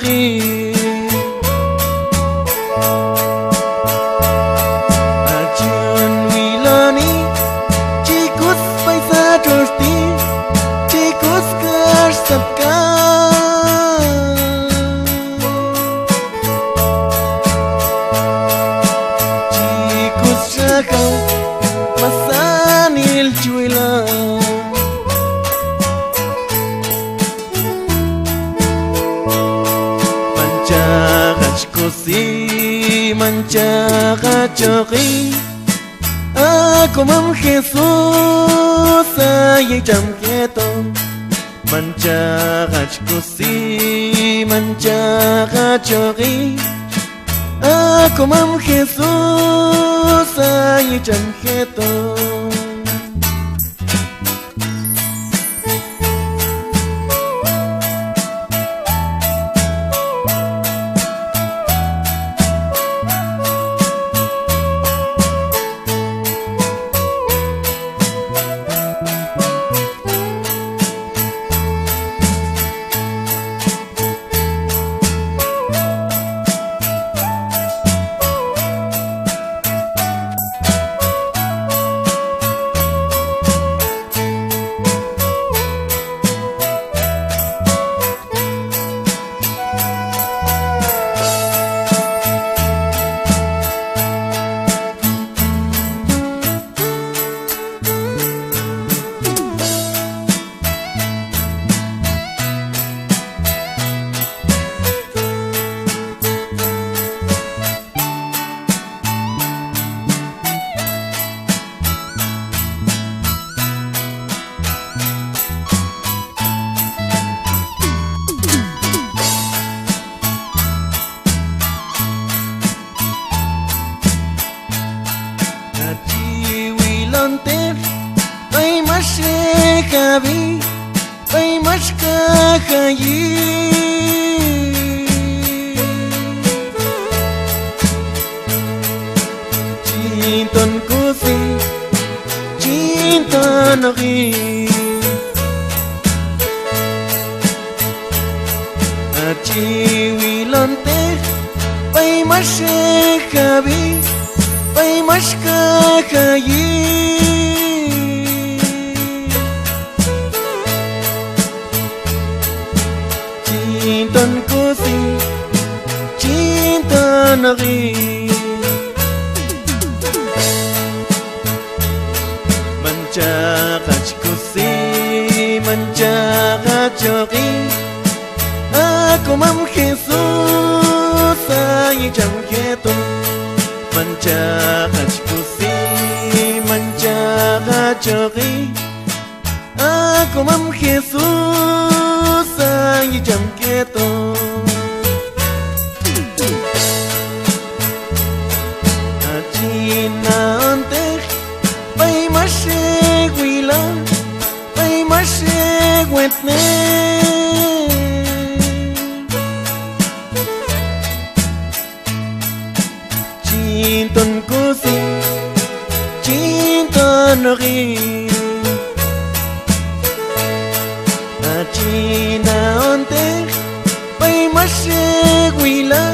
ri Ajun wilani Chicos paisa trosti Chicos kar sabka Chicos shaka Masanil chuila Kosi mancha choki Ako mam Jesus ay jam keto Mancha kosi mancha choki Ako mam Jesus ay jam keto Ay mas kabi ay mas kakayi Cinton kusi cinton ri Aci wilante ay mas kabi ay mas kakayi Cinton kusi cinton ri Manca kusi manca choki Ako mam Jesus ay jam keto Manca kusi manca choki Ako mam Jesus ay jam keto Ajina ante Pay mashe wila Pay mashe wetne Cinton kusi cinton ri Ajina ante Pay mashe wila